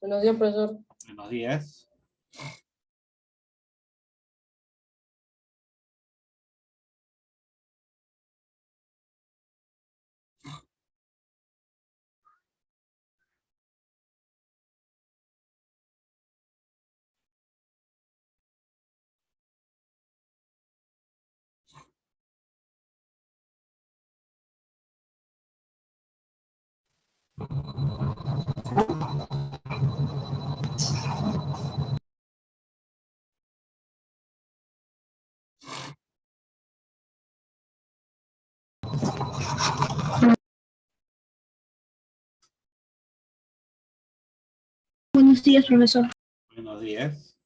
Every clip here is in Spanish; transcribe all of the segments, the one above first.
Buenos días, profesor. Buenos días. Buenos días, profesor. Buenos días.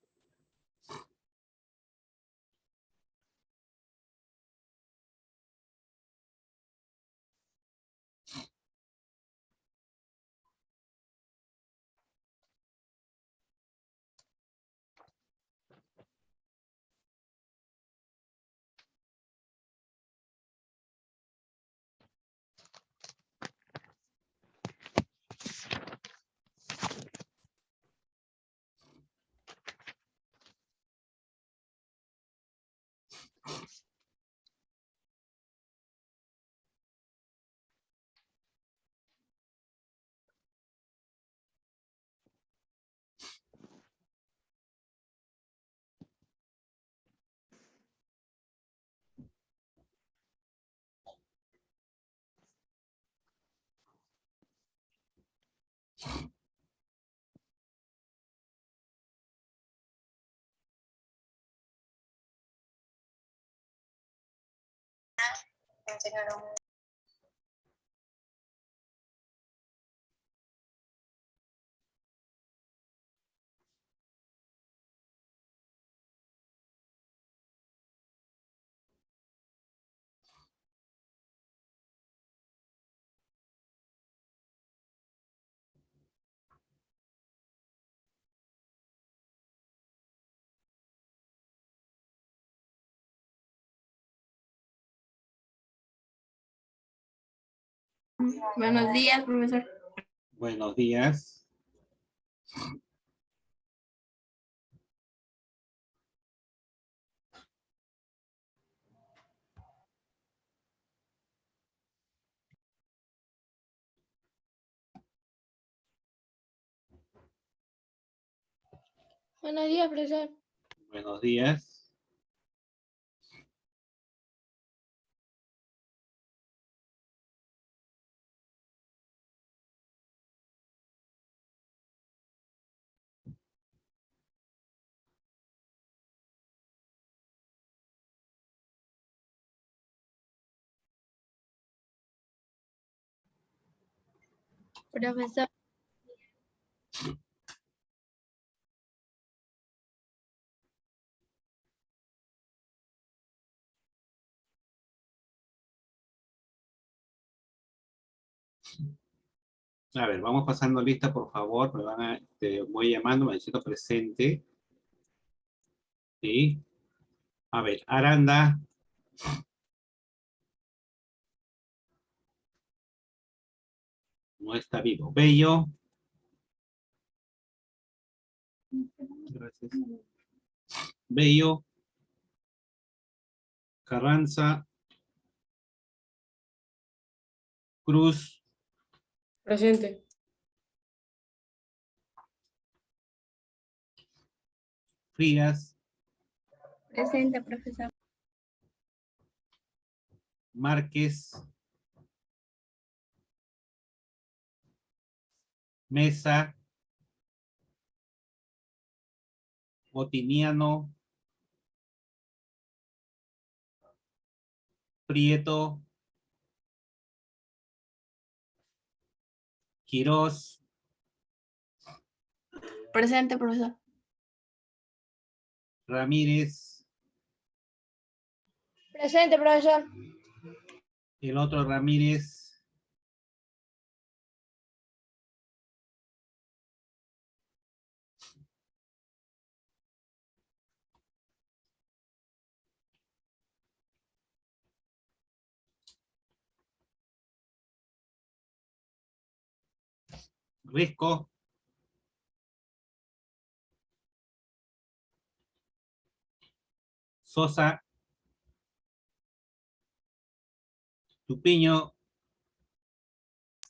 Buenos días, profesor. Buenos días. Buenos días, profesor. Buenos días. Profesor. A ver, vamos pasando lista, por favor. Me van a, te voy llamando, me necesito presente. ¿Sí? A ver, Aranda. No está vivo. Bello. Gracias. Bello. Carranza. Cruz. Presente. Frías. Presente, profesor. Márquez. Mesa. Otiniano. Prieto. Quirós. Presente, profesor. Ramírez. Presente, profesor. El otro Ramírez. Risco. Sosa. Tupiño.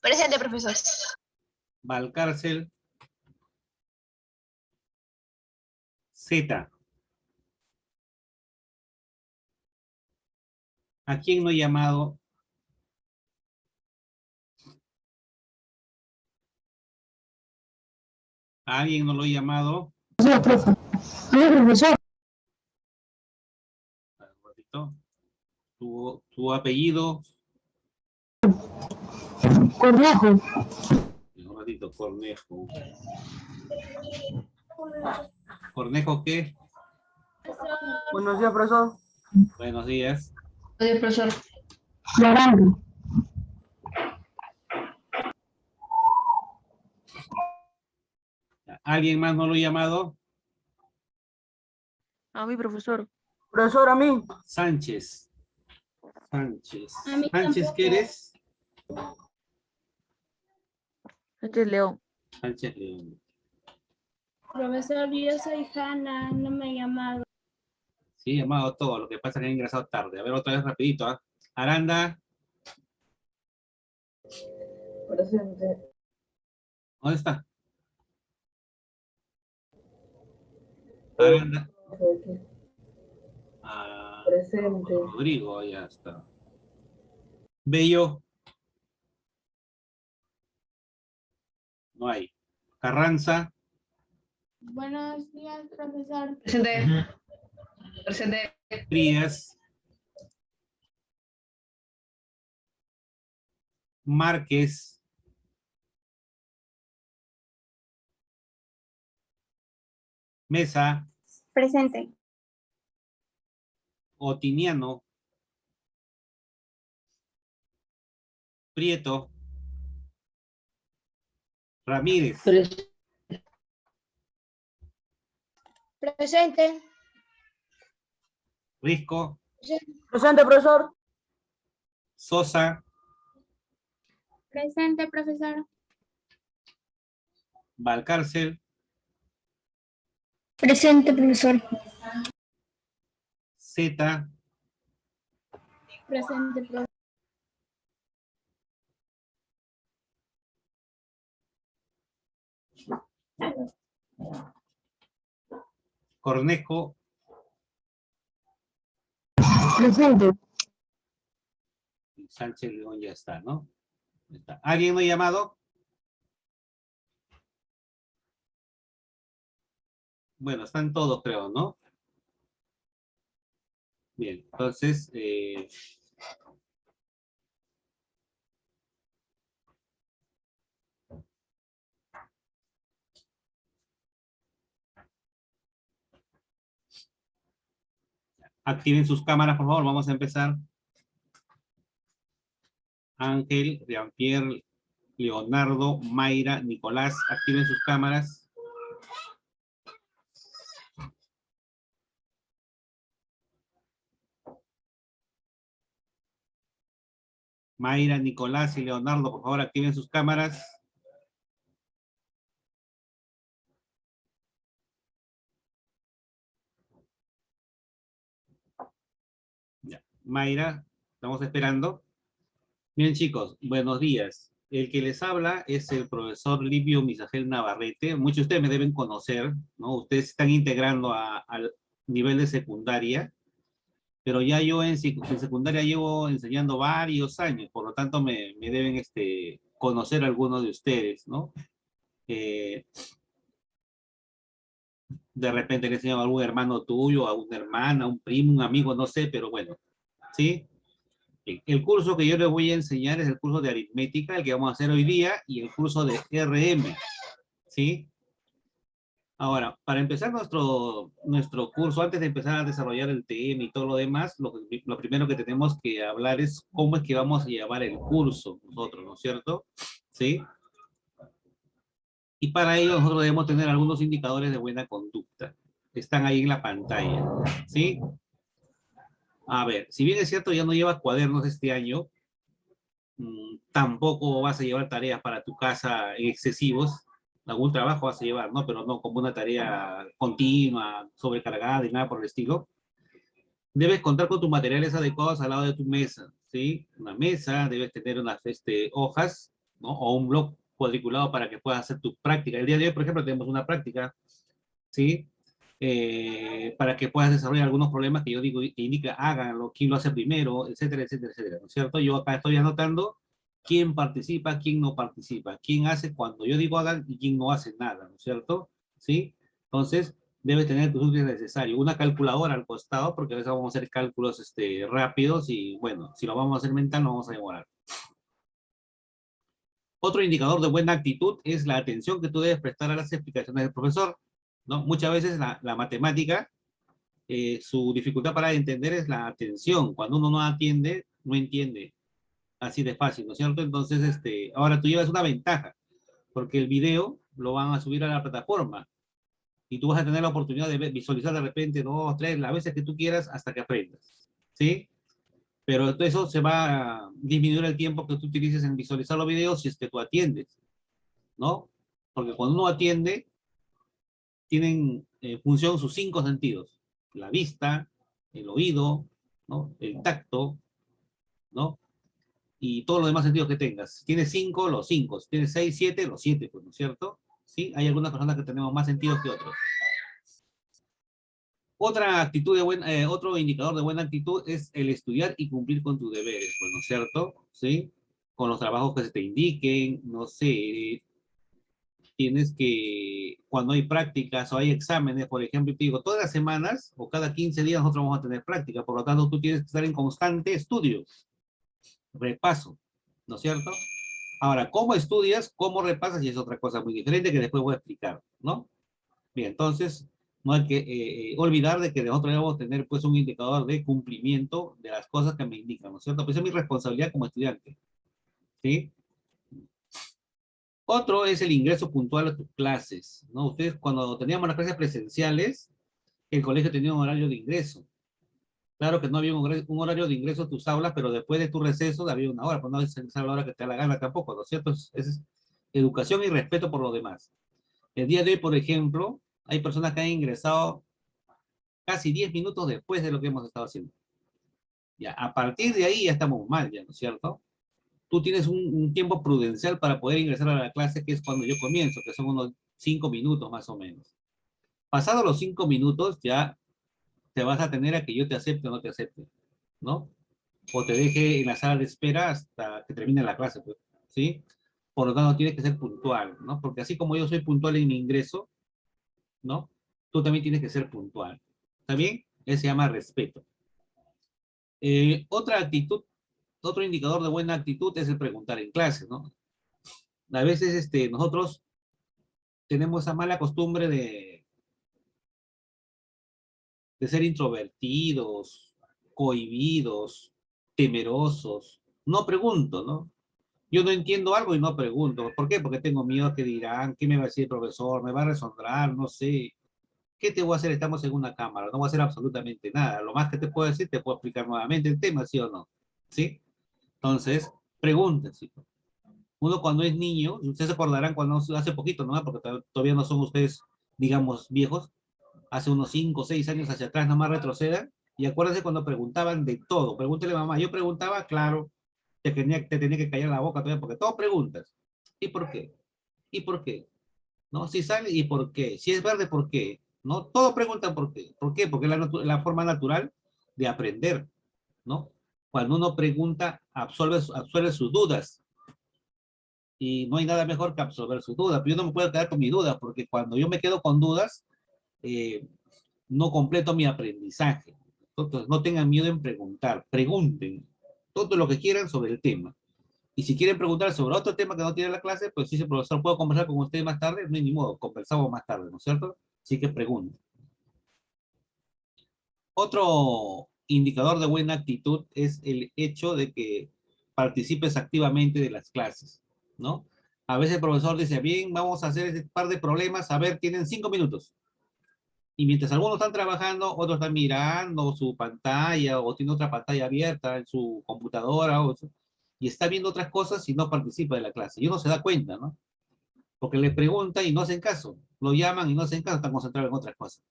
Presente, profesor. Valcárcel. Z. ¿A quién no he llamado? ¿A alguien no lo he llamado? Profesor. Un ratito. Tu apellido. Cornejo. Un ratito, Cornejo. ¿Cornejo qué? Buenos días, profesor. Buenos días. Buenos días, profesor. Naranjo. ¿Alguien más no lo he llamado? A mí, profesor. Profesor, a mí. Sánchez. Sánchez. A mí Sánchez, tampoco. ¿qué eres? Sánchez León. Sánchez León. Profesor, yo soy Hanna, no me he llamado. Sí, he llamado todo, lo que pasa es que he ingresado tarde. A ver, otra vez rapidito, ¿ah? Aranda. Presente. ¿Dónde está? Aranda. Ah, Presente. Rodrigo, ya está. Bello. No hay. Carranza. Buenos días, profesor. Presente. Presente. Frías. Márquez. Mesa. Presente. Otiniano. Prieto. Ramírez. Presente. Risco. Presente, profesor. Sosa. Presente, profesor. Valcárcel. Presente, profesor. Z. Presente, profesor. Cornejo. Presente. Sánchez León ya está, ¿no? Está. ¿Alguien no ha llamado? Bueno, están todos, creo, ¿no? Bien, entonces, activen sus cámaras, por favor, vamos a empezar. Ángel, Jean-Pierre, Leonardo, Mayra, Nicolás, activen sus cámaras. Mayra, Nicolás y Leonardo, por favor, activen sus cámaras. Ya. Mayra, estamos esperando. Bien, chicos, buenos días. El que les habla es el profesor Livio Misagel Navarrete. Muchos de ustedes me deben conocer, ¿no? Ustedes están integrando al nivel de secundaria, pero ya yo en secundaria llevo enseñando varios años, por lo tanto me deben conocer algunos de ustedes, ¿no? De repente le enseño a algún hermano tuyo, a una hermana, a un primo, un amigo, no sé, pero bueno, ¿sí? El curso que yo les voy a enseñar es el curso de aritmética, el que vamos a hacer hoy día, y el curso de RM, ¿sí? Ahora, para empezar nuestro curso, antes de empezar a desarrollar el tema y todo lo demás, lo primero que tenemos que hablar es cómo es que vamos a llevar el curso nosotros, ¿no es cierto? ¿Sí? Y para ello nosotros debemos tener algunos indicadores de buena conducta. Están ahí en la pantalla, ¿sí? A ver, si bien es cierto, ya no lleva cuadernos este año, Tampoco vas a llevar tareas para tu casa en excesivos. Algún trabajo vas a llevar, ¿no? Pero no como una tarea continua, sobrecargada y nada por el estilo. Debes contar con tus materiales adecuados al lado de tu mesa, ¿sí? Una mesa, debes tener unas hojas, ¿no? O un blog cuadriculado para que puedas hacer tus prácticas. El día de hoy, por ejemplo, tenemos una práctica, ¿sí? Para que puedas desarrollar algunos problemas que yo digo, que indica, háganlo, quién lo hace primero, etcétera, etcétera, etcétera, ¿no es cierto? Yo acá estoy anotando quién participa, quién no participa, quién hace cuando yo digo hagan y quién no hace nada, ¿no es cierto? ¿Sí? Entonces, debes tener tus útiles necesarios, una calculadora al costado, porque a veces vamos a hacer cálculos rápidos y, bueno, si lo vamos a hacer mental, no vamos a demorar. Otro indicador de buena actitud es la atención que tú debes prestar a las explicaciones del profesor, ¿no? Muchas veces la matemática, su dificultad para entender es la atención. Cuando uno no atiende, no entiende. Así de fácil, ¿no es cierto? Entonces, ahora tú llevas una ventaja, porque el video lo van a subir a la plataforma y tú vas a tener la oportunidad de visualizar de repente 2, 3, las veces que tú quieras hasta que aprendas, ¿sí? Pero eso se va a disminuir el tiempo que tú utilices en visualizar los videos si es que tú atiendes, ¿no? Porque cuando uno atiende, tienen función sus 5 sentidos: la vista, el oído, ¿no? El tacto, ¿no? Y todos los demás sentidos que tengas. Si tienes 5, los 5. Si tienes 6, 7, los 7, pues, ¿no es cierto? ¿Sí? Hay algunas personas que tenemos más sentidos que otros. Otro indicador de buena actitud es el estudiar y cumplir con tus deberes, pues, ¿no es cierto? ¿Sí? Con los trabajos que se te indiquen, no sé, tienes que, cuando hay prácticas o hay exámenes, por ejemplo, te digo, todas las semanas o cada 15 días nosotros vamos a tener práctica, por lo tanto tú tienes que estar en constante estudio, repaso, ¿no es cierto? Ahora, ¿cómo estudias? ¿Cómo repasas? Y es otra cosa muy diferente que después voy a explicar, ¿no? Bien, entonces, no hay que olvidar de que nosotros debemos tener pues un indicador de cumplimiento de las cosas que me indican, ¿no es cierto? Pues es mi responsabilidad como estudiante, ¿sí? Otro es el ingreso puntual a tus clases, ¿no? Ustedes, cuando teníamos las clases presenciales, el colegio tenía un horario de ingreso. Claro que no había un horario de ingreso a tus aulas, pero después de tu receso había una hora, pues no es a la hora que te da la gana tampoco, ¿no es cierto? Es educación y respeto por lo demás. El día de hoy, por ejemplo, hay personas que han ingresado casi 10 minutos después de lo que hemos estado haciendo. Ya, a partir de ahí ya estamos mal, ya, ¿no es cierto? Tú tienes un tiempo prudencial para poder ingresar a la clase, que es cuando yo comienzo, que son unos 5 minutos más o menos. Pasados los 5 minutos, ya te vas a tener a que yo te acepte o no te acepte, ¿no? O te deje en la sala de espera hasta que termine la clase, pues, ¿sí? Por lo tanto, tienes que ser puntual, ¿no? Porque así como yo soy puntual en mi ingreso, ¿no? Tú también tienes que ser puntual. ¿Está bien? Eso se llama respeto. Otra actitud, otro indicador de buena actitud es el preguntar en clase, ¿no? A veces nosotros tenemos esa mala costumbre de ser introvertidos, cohibidos, temerosos. No pregunto, ¿no? Yo no entiendo algo y no pregunto. ¿Por qué? Porque tengo miedo que dirán, ¿qué me va a decir el profesor? ¿Me va a resondrar? No sé. ¿Qué te voy a hacer? Estamos en una cámara, no voy a hacer absolutamente nada. Lo más que te puedo decir, te puedo explicar nuevamente el tema, ¿sí o no? ¿Sí? Entonces, pregunten, ¿sí? Uno cuando es niño, ustedes se acordarán cuando hace poquito, ¿no? Porque todavía no son ustedes, digamos, viejos, hace unos 5 o 6 años hacia atrás, nomás retrocedan, y acuérdense cuando preguntaban de todo. Pregúntele a mamá, yo preguntaba, claro, te tenía que callar la boca todavía, porque todo preguntas. ¿Y por qué? ¿Y por qué? ¿No? Si sale, ¿y por qué? Si es verde, ¿por qué? ¿No? Todo preguntan por qué. ¿Por qué? Porque es la forma natural de aprender, ¿no? Cuando uno pregunta, absuelve sus dudas. Y no hay nada mejor que absorber sus dudas. Pero yo no me puedo quedar con mis dudas, porque cuando yo me quedo con dudas, eh, no completo mi aprendizaje. Entonces, no tengan miedo en preguntar. Pregunten todo lo que quieran sobre el tema. Y si quieren preguntar sobre otro tema que no tiene la clase, pues si el profesor puede conversar con ustedes más tarde, no hay ni modo, conversamos más tarde, ¿no es cierto? Así que pregunten. Otro indicador de buena actitud es el hecho de que participes activamente de las clases, ¿no? A veces el profesor dice, bien, vamos a hacer este par de problemas, a ver, tienen 5 minutos. Y mientras algunos están trabajando, otros están mirando su pantalla o tiene otra pantalla abierta en su computadora. y está viendo otras cosas y no participa de la clase. Y uno se da cuenta, ¿no? Porque le pregunta y no hacen caso. Lo llaman y no hacen caso, están concentrados en otras cosas.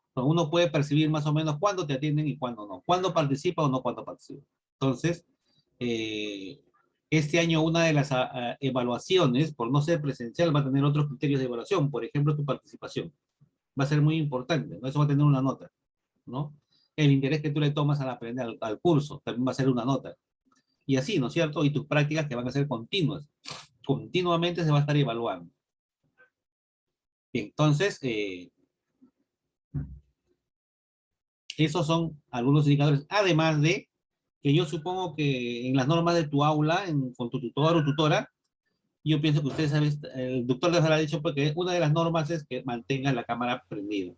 Entonces, uno puede percibir más o menos cuándo te atienden y cuándo no. Cuándo participa o no cuándo participa. Entonces, este año una de las evaluaciones, por no ser presencial, va a tener otros criterios de evaluación. Por ejemplo, tu participación. Va a ser muy importante, ¿no? Eso va a tener una nota, ¿no? El interés que tú le tomas al aprender al curso también va a ser una nota. Y así, ¿no es cierto? Y tus prácticas que van a ser continuas. Continuamente se va a estar evaluando. Bien, entonces, esos son algunos indicadores. Además de que yo supongo que en las normas de tu aula, con tu tutor o tutora, yo pienso que ustedes saben, el doctor les habrá dicho porque una de las normas es que mantengan la cámara prendida.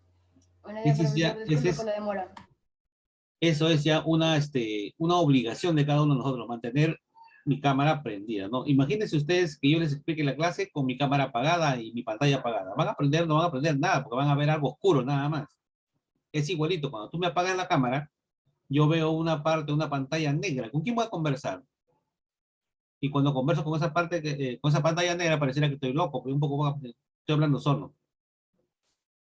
Buenos días, profesor, disculpe por la demora. Eso es ya una obligación de cada uno de nosotros, mantener mi cámara prendida, ¿no? Imagínense ustedes que yo les explique la clase con mi cámara apagada y mi pantalla apagada. ¿Van a aprender? No van a aprender nada, porque van a ver algo oscuro, nada más. Es igualito, cuando tú me apagas la cámara, yo veo una parte, una pantalla negra. ¿Con quién voy a conversar? Y cuando converso con esa parte, con esa pantalla negra, pareciera que estoy loco, porque un poco estoy hablando solo.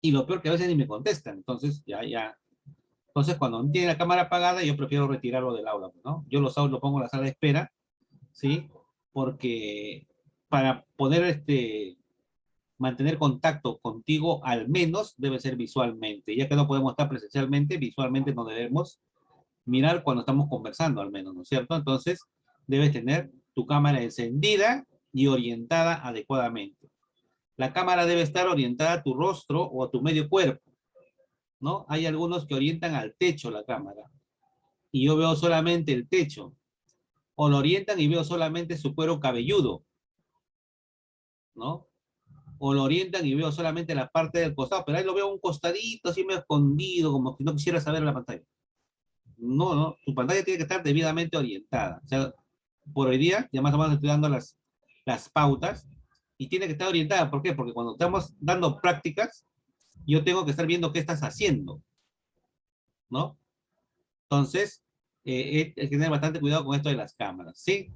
Y lo peor que a veces ni me contestan. Entonces, Entonces, cuando no tiene la cámara apagada, yo prefiero retirarlo del aula, ¿no? Yo lo pongo en la sala de espera, ¿sí? Porque para poder mantener contacto contigo, al menos debe ser visualmente. Ya que no podemos estar presencialmente, visualmente no debemos mirar cuando estamos conversando, al menos, ¿no es cierto? Entonces, debes tener tu cámara encendida y orientada adecuadamente. La cámara debe estar orientada a tu rostro o a tu medio cuerpo, ¿no? Hay algunos que orientan al techo la cámara y yo veo solamente el techo, o lo orientan y veo solamente su cuero cabelludo, ¿no? O lo orientan y veo solamente la parte del costado, pero ahí lo veo un costadito, así medio escondido, como que no quisiera saber la pantalla. No, no, tu pantalla tiene que estar debidamente orientada. O sea, por hoy día, ya más o menos estoy dando las pautas, y tiene que estar orientada. ¿Por qué? Porque cuando estamos dando prácticas, yo tengo que estar viendo qué estás haciendo, ¿no? Entonces, hay que tener bastante cuidado con esto de las cámaras, ¿sí?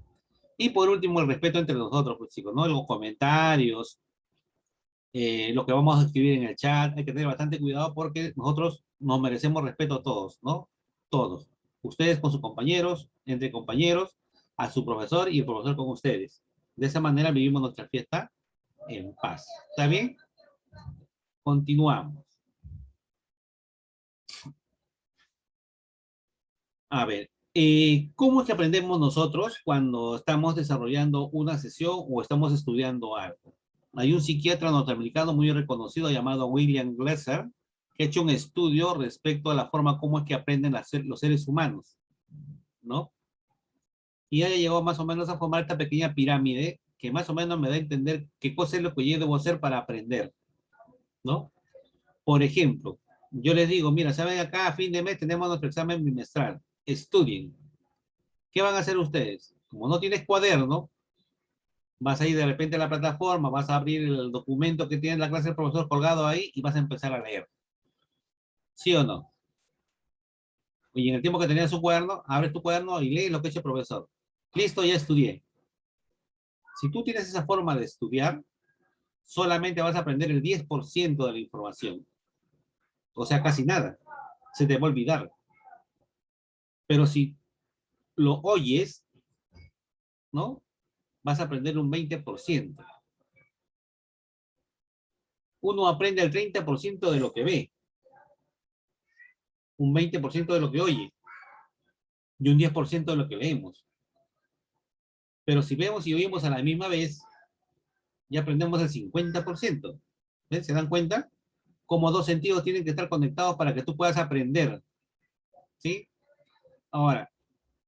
Y por último, el respeto entre nosotros, pues chicos, ¿no? Los comentarios, lo que vamos a escribir en el chat, hay que tener bastante cuidado porque nosotros nos merecemos respeto todos, ¿no? Todos. Ustedes con sus compañeros, entre compañeros, a su profesor y el profesor con ustedes. De esa manera vivimos nuestra fiesta en paz. ¿Está bien? Continuamos. A ver, ¿cómo es que aprendemos nosotros cuando estamos desarrollando una sesión o estamos estudiando algo? Hay un psiquiatra norteamericano muy reconocido llamado William Glasser que ha hecho un estudio respecto a la forma como es que aprenden los seres humanos, ¿no? Y ella llegó más o menos a formar esta pequeña pirámide que más o menos me da a entender qué cosa es lo que yo debo hacer para aprender, ¿no? Por ejemplo, yo les digo, mira, ¿saben? Acá a fin de mes tenemos nuestro examen bimestral. Estudien. ¿Qué van a hacer ustedes? Como no tienes cuaderno, vas a ir de repente a la plataforma, vas a abrir el documento que tiene la clase del profesor colgado ahí y vas a empezar a leer. ¿Sí o no? Y en el tiempo que tenías su cuaderno, abres tu cuaderno y lees lo que ha hecho el profesor. Listo, ya estudié. Si tú tienes esa forma de estudiar, solamente vas a aprender el 10% de la información. O sea, casi nada. Se te va a olvidar. Pero si lo oyes, ¿no? Vas a aprender un 20%. Uno aprende el 30% de lo que ve, un 20% de lo que oye y un 10% de lo que leemos. Pero si vemos y oímos a la misma vez, ya aprendemos el 50%. ¿Ven? ¿Se dan cuenta? Como dos sentidos tienen que estar conectados para que tú puedas aprender. ¿Sí? Ahora,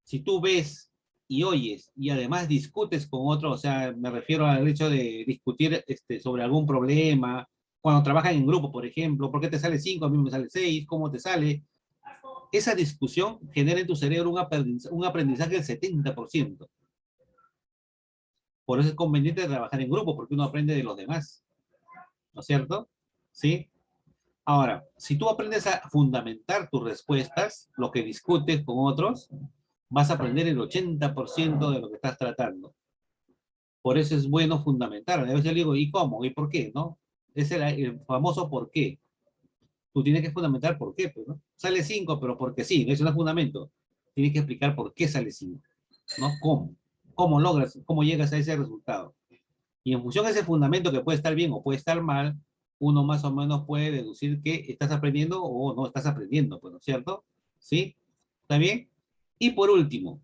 si tú ves y oyes y además discutes con otro, o sea, me refiero al hecho de discutir sobre algún problema, cuando trabajan en grupo, por ejemplo, ¿por qué te sale 5, a mí me sale 6? ¿Cómo te sale? Esa discusión genera en tu cerebro un aprendizaje del 70%. Por eso es conveniente trabajar en grupo, porque uno aprende de los demás. ¿No es cierto? ¿Sí? Ahora, si tú aprendes a fundamentar tus respuestas, lo que discutes con otros, vas a aprender el 80% de lo que estás tratando. Por eso es bueno fundamentar. A veces yo digo, ¿y cómo? ¿Y por qué? ¿No? Es el famoso por qué. Tú tienes que fundamentar por qué, pues, ¿no? Sale 5, pero porque sí, eso no es fundamento. Tienes que explicar por qué sale 5, ¿no? ¿Cómo? ¿Cómo logras, cómo llegas a ese resultado? Y en función de ese fundamento que puede estar bien o puede estar mal, uno más o menos puede deducir que estás aprendiendo o no estás aprendiendo, pues, ¿no es cierto? ¿Sí? ¿Está bien? Y por último,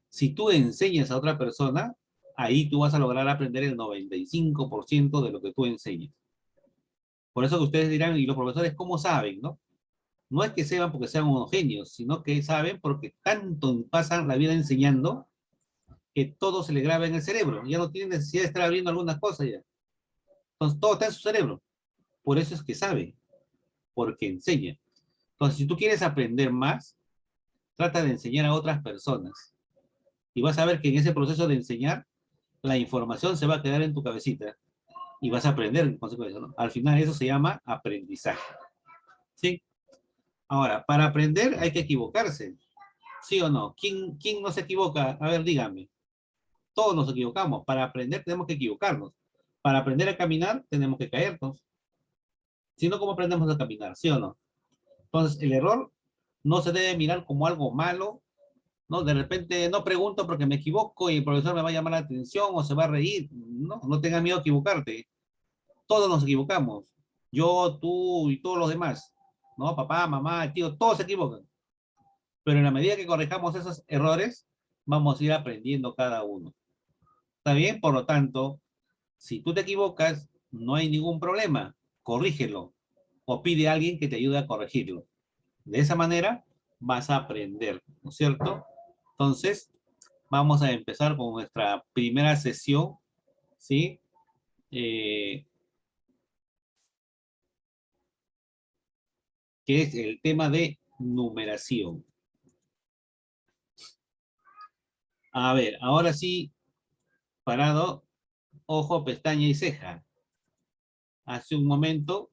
si tú enseñas a otra persona, ahí tú vas a lograr aprender el 95% de lo que tú enseñas. Por eso que ustedes dirán, ¿y los profesores cómo saben, no? No es que sepan porque sean unos genios, sino que saben porque tanto pasan la vida enseñando que todo se le graba en el cerebro. Ya no tienen necesidad de estar abriendo algunas cosas ya. Entonces todo está en su cerebro. Por eso es que sabe, porque enseña. Entonces, si tú quieres aprender más, trata de enseñar a otras personas. Y vas a ver que en ese proceso de enseñar, la información se va a quedar en tu cabecita y vas a aprender en consecuencia, ¿no? Al final eso se llama aprendizaje. ¿Sí? Ahora, para aprender hay que equivocarse. ¿Sí o no? ¿Quién no se equivoca? A ver, dígame. Todos nos equivocamos. Para aprender tenemos que equivocarnos. Para aprender a caminar tenemos que caernos. Si no, ¿cómo aprendemos a caminar? ¿Sí o no? Entonces, el error no se debe mirar como algo malo, ¿no? De repente no pregunto porque me equivoco y el profesor me va a llamar la atención o se va a reír. No, no tengas miedo a equivocarte. Todos nos equivocamos. Yo, tú y todos los demás. ¿No? Papá, mamá, tío, todos se equivocan. Pero en la medida que corrijamos esos errores, vamos a ir aprendiendo cada uno. ¿Está bien? Por lo tanto, si tú te equivocas, no hay ningún problema. Corrígelo o pide a alguien que te ayude a corregirlo. De esa manera vas a aprender, ¿no es cierto? Entonces, vamos a empezar con nuestra primera sesión, ¿sí? Que es el tema de numeración. A ver, ahora sí, parado, ojo, pestaña y ceja. Hace un momento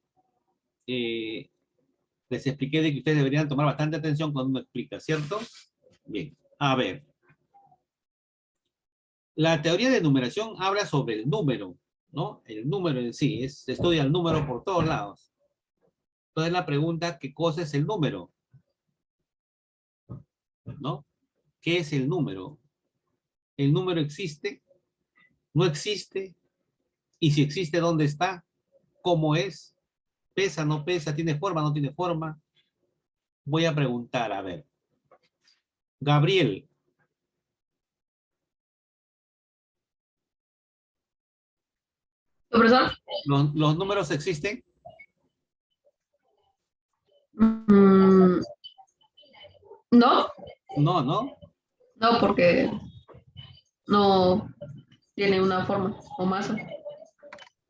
les expliqué de que ustedes deberían tomar bastante atención cuando uno explica, ¿cierto? Bien, a ver. La teoría de numeración habla sobre el número, ¿no? El número en sí, se estudia el número por todos lados. Entonces la pregunta, ¿qué cosa es el número? ¿No? ¿Qué es el número? ¿El número existe? ¿No existe? Y si existe, ¿dónde está? ¿Cómo es? ¿Pesa, no pesa? ¿Tiene forma, no tiene forma? Voy a preguntar, a ver. Gabriel. ¿Profesor? ¿Los números existen? No, No, ¿no? no, porque no tiene una forma o masa.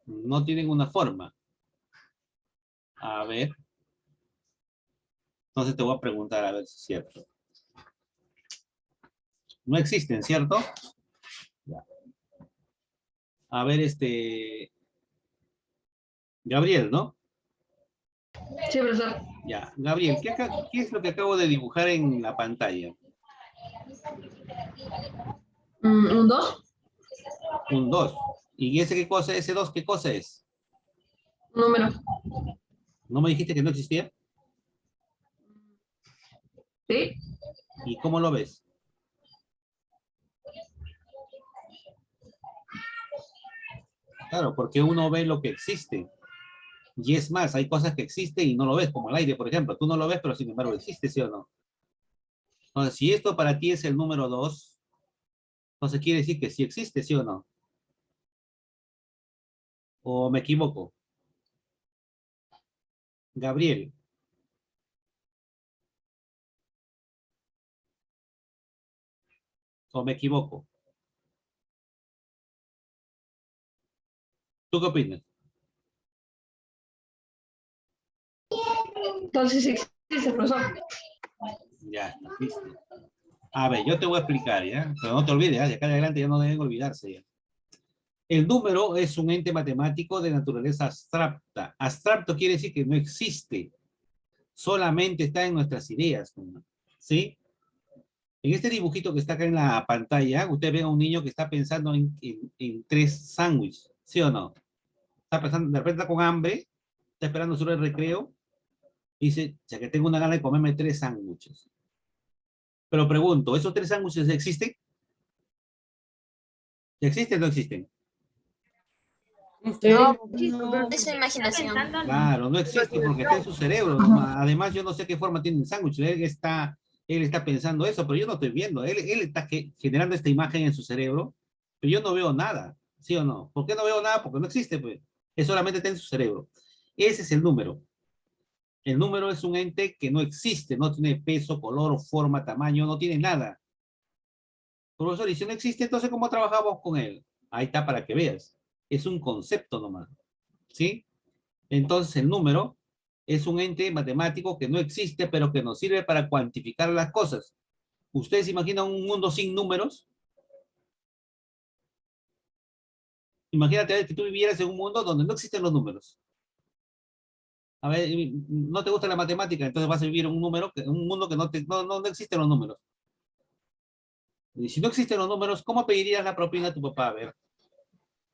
No tienen una forma. A ver. Entonces te voy a preguntar a ver si es cierto. No existen, ¿cierto? Ya. A ver, Gabriel, ¿no? Sí, profesor. Ya. Gabriel, ¿qué es lo que acabo de dibujar en la pantalla? Un 2, Un 2. ¿Y ese qué cosa? ¿Ese 2 qué cosa es? un número. ¿No me dijiste que no existía? Sí, ¿Y cómo lo ves? Claro, porque uno ve lo que existe. Y es más, hay cosas que existen y no lo ves, como el aire, por ejemplo. Tú no lo ves, pero sin embargo existe, ¿sí o no? Entonces, si esto para ti es el número 2, entonces quiere decir que sí existe, ¿sí o no? ¿O me equivoco? Gabriel, ¿o me equivoco? ¿Tú qué opinas? entonces sí existe, profesor. Ya está, listo. A ver, yo te voy a explicar, ¿ya? Pero no te olvides, ¿ya? De acá en adelante ya no deben olvidarse, ¿ya? El número es un ente matemático de naturaleza abstracta. Abstracto quiere decir que no existe. Solamente está en nuestras ideas, ¿sí? En este dibujito que está acá en la pantalla, usted ve a un niño que está pensando en 3 sándwiches, ¿sí o no? Está pensando, de repente está con hambre, está esperando su hora de recreo, y dice, ya que tengo una gana de comerme 3 sándwiches. Pero pregunto, ¿esos 3 sándwiches existen? ¿Existen o no existen? No, No. es su imaginación. Claro, no existe porque está en su cerebro. Además, yo no sé qué forma tiene el sándwich. Él está pensando eso, pero yo no estoy viendo. Él está generando esta imagen en su cerebro, pero yo no veo nada, ¿sí o no? ¿Por qué no veo nada? Porque no existe, pues. Es solamente está en su cerebro. Ese es el número. El número es un ente que no existe, no tiene peso, color, forma, tamaño, no tiene nada. Profesor, y si no existe, entonces ¿cómo trabajamos con él? Ahí está para que veas. Es un concepto nomás, ¿sí? Entonces el número es un ente matemático que no existe, pero que nos sirve para cuantificar las cosas. ¿Ustedes se imaginan un mundo sin números? Imagínate que tú vivieras en un mundo donde no existen los números. A ver, no te gusta la matemática, entonces vas a vivir en un mundo que no existen los números. Y si no existen los números, ¿cómo pedirías la propina a tu papá? A ver.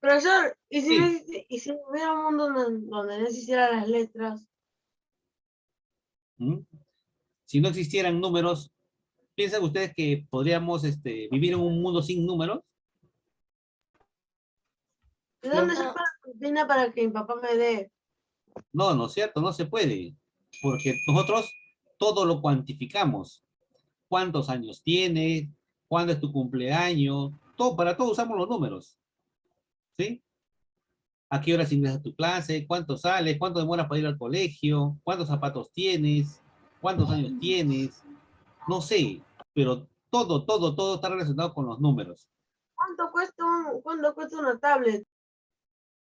Profesor, Sí. ¿y si hubiera un mundo donde no existieran las letras? ¿Mm? Si no existieran números, ¿piensan ustedes que podríamos vivir en un mundo sin números? ¿De dónde saco la rutina para que mi papá me dé? No, no es cierto, no se puede, porque nosotros todo lo cuantificamos. ¿Cuántos años tienes? ¿Cuándo es tu cumpleaños? Todo, para todo usamos los números, ¿sí? ¿A qué horas ingresas a tu clase? ¿Cuánto sales? ¿Cuánto demoras para ir al colegio? ¿Cuántos zapatos tienes? ¿Cuántos años tienes? No sé, pero todo está relacionado con los números. ¿Cuánto cuesta una tablet?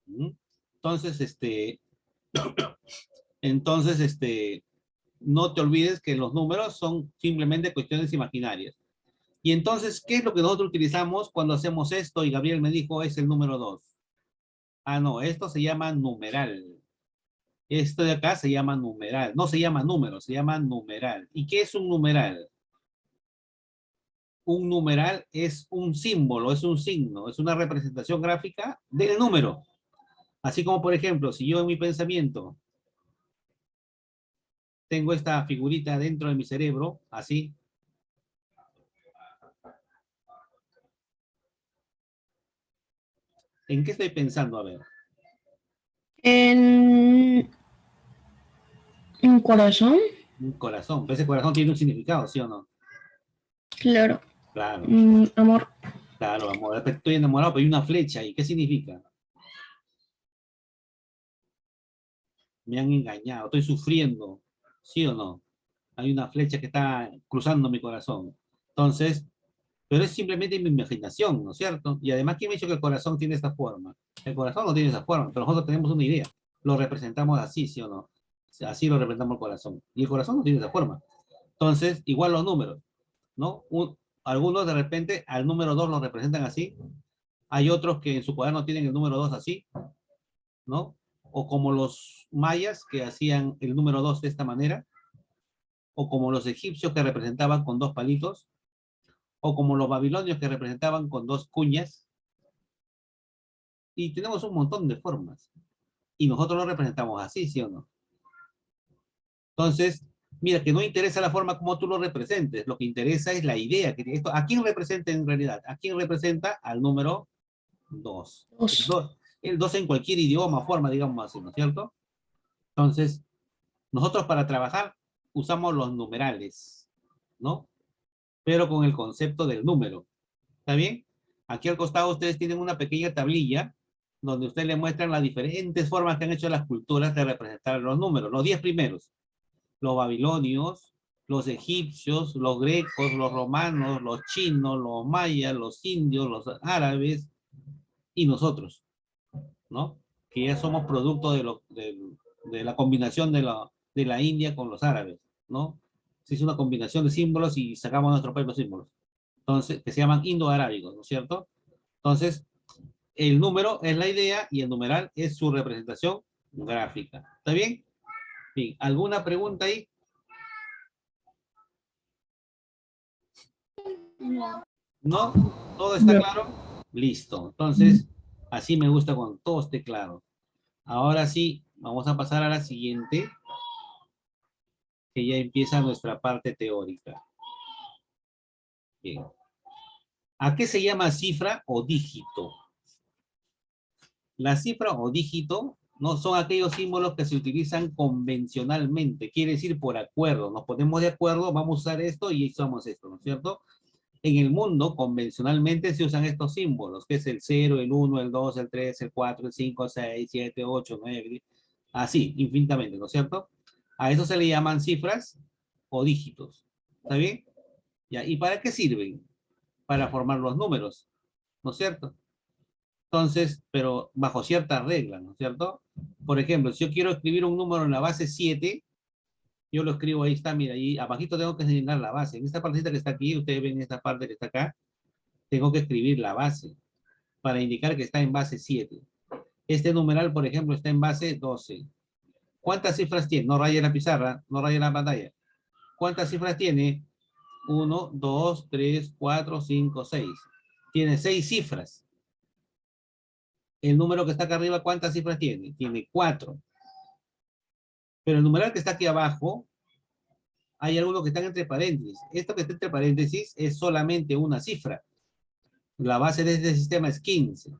¿Mm? Entonces, Entonces, no te olvides que los números son simplemente cuestiones imaginarias. Y entonces, ¿qué es lo que nosotros utilizamos cuando hacemos esto? Y Gabriel me dijo, es el número 2. Ah, no, esto se llama numeral. Esto de acá se llama numeral. No se llama número, se llama numeral. ¿Y qué es un numeral? Un numeral es un símbolo, es un signo, es una representación gráfica del número. Así como, por ejemplo, si yo en mi pensamiento tengo esta figurita dentro de mi cerebro, así. ¿En qué estoy pensando? A ver. En un corazón, Un corazón. Pero ese corazón tiene un significado, ¿sí o no? claro. Claro, Amor, claro, amor. Estoy enamorado, pero hay una flecha ahí. ¿Qué significa? Me han engañado, estoy sufriendo, ¿sí o no? Hay una flecha que está cruzando mi corazón. Entonces, pero es simplemente mi imaginación, ¿no es cierto? Y además, ¿quién me ha dicho que el corazón tiene esta forma? El corazón no tiene esa forma, pero nosotros tenemos una idea. Lo representamos así, ¿sí o no? Así lo representamos el corazón. Y el corazón no tiene esa forma. Entonces, igual los números, ¿no? Algunos de repente al número 2 lo representan así. Hay otros que en su cuaderno tienen el número 2 así, ¿no? O como los mayas que hacían el número 2 de esta manera, o como los egipcios que representaban con 2 palitos, o como los babilonios que representaban con 2 cuñas, y tenemos un montón de formas. Y nosotros lo representamos así, ¿sí o no? Entonces, mira, que no interesa la forma como tú lo representes, lo que interesa es la idea. ¿A quién representa en realidad? ¿A quién representa? Al número 2. dos. El 2 en cualquier idioma, forma, digamos así, ¿no es cierto? Entonces, nosotros para trabajar usamos los numerales, ¿no? Pero con el concepto del número. ¿Está bien? Aquí al costado ustedes tienen una pequeña tablilla donde ustedes le muestran las diferentes formas que han hecho las culturas de representar los números, los 10 primeros. Los babilonios, los egipcios, los grecos, los romanos, los chinos, los mayas, los indios, los árabes y nosotros, ¿no? Que ya somos producto de la combinación de la India con los árabes, ¿no? Se hizo una combinación de símbolos y sacamos nuestros propios símbolos. Entonces, que se llaman indo-arábigos, ¿no es cierto? Entonces, el número es la idea y el numeral es su representación gráfica. ¿Está bien? Bien, ¿alguna pregunta ahí? No. ¿No? ¿Todo está claro? Listo. Entonces, así me gusta cuando todo esté claro. Ahora sí, vamos a pasar a la siguiente, que ya empieza nuestra parte teórica. Bien. ¿A qué se llama cifra o dígito? La cifra o dígito no son aquellos símbolos que se utilizan convencionalmente, quiere decir por acuerdo. Nos ponemos de acuerdo, vamos a usar esto y usamos esto, ¿no es cierto? En el mundo, convencionalmente se usan estos símbolos, que es el 0, el 1, el 2, el 3, el 4, el 5, 6, 7, 8, 9, así, infinitamente, ¿no es cierto? A eso se le llaman cifras o dígitos. ¿Está bien? Ya, ¿y para qué sirven? Para formar los números, ¿no es cierto? Entonces, pero bajo ciertas reglas, ¿no es cierto? Por ejemplo, si yo quiero escribir un número en la base 7, yo lo escribo, ahí está, mira, ahí abajito tengo que señalar la base. En esta partecita que está aquí, ustedes ven esta parte que está acá, tengo que escribir la base para indicar que está en base 7. Este numeral, por ejemplo, está en base 12. ¿Cuántas cifras tiene? No raye la pizarra, no raye la pantalla. ¿Cuántas cifras tiene? 1, 2, 3, 4, 5, 6. Tiene 6 cifras. El número que está acá arriba, ¿cuántas cifras tiene? Tiene 4. Pero el numeral que está aquí abajo, hay algunos que están entre paréntesis. Esto que está entre paréntesis es solamente una cifra. La base de este sistema es 15.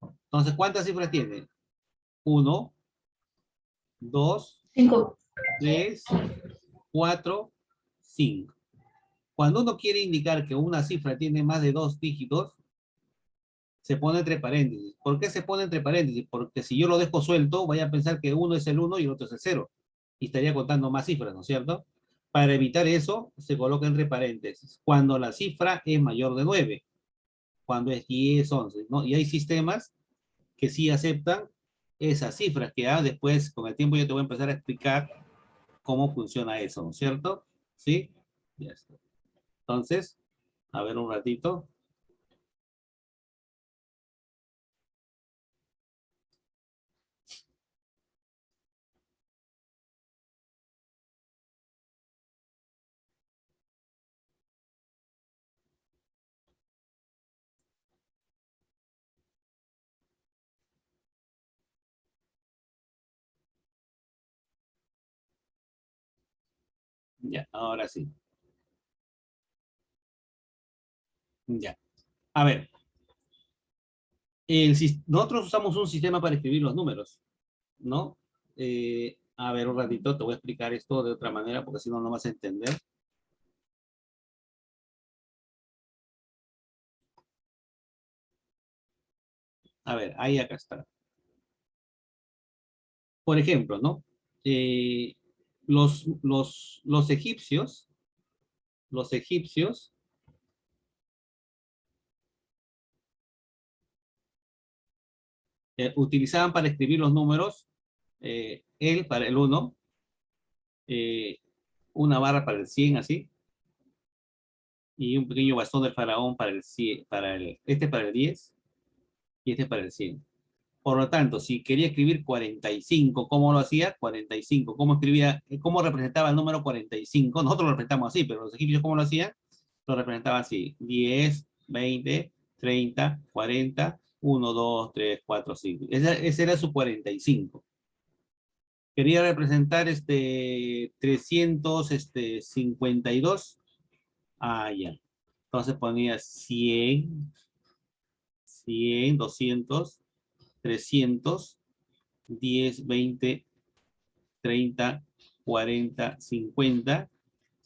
Entonces, ¿cuántas cifras tiene? 1, 2, 5. 3, 4, 5. Cuando uno quiere indicar que una cifra tiene más de 2 dígitos, se pone entre paréntesis. ¿Por qué se pone entre paréntesis? Porque si yo lo dejo suelto, vaya a pensar que uno es el 1 y el otro es el 0. Y estaría contando más cifras, ¿no es cierto? Para evitar eso, se coloca entre paréntesis. Cuando la cifra es mayor de 9. Cuando es 10, 11, ¿no? Y hay sistemas que sí aceptan esas cifras, que después, con el tiempo, yo te voy a empezar a explicar cómo funciona eso, ¿no es cierto? ¿Sí? Ya está. Entonces, a ver un ratito. Ya, ahora sí. Ya. A ver. Nosotros usamos un sistema para escribir los números, ¿no? A ver, un ratito, te voy a explicar esto de otra manera, porque si no, no vas a entender. A ver, ahí acá está. Por ejemplo, ¿no? Los egipcios utilizaban para escribir los números, el para el 1, una barra para el 100, así, y un pequeño bastón del faraón para el 100, este para el 10 y este para el 100. Por lo tanto, si quería escribir 45, ¿cómo lo hacía? 45. ¿Cómo escribía? ¿Cómo representaba el número 45? Nosotros lo representamos así, pero los egipcios, ¿cómo lo hacían? Lo representaban así: 10, 20, 30, 40, 1, 2, 3, 4, 5. Ese era su 45. Quería representar 352. Ya. Entonces ponía 100, 100, 200, 300, 10, 20, 30, 40, 50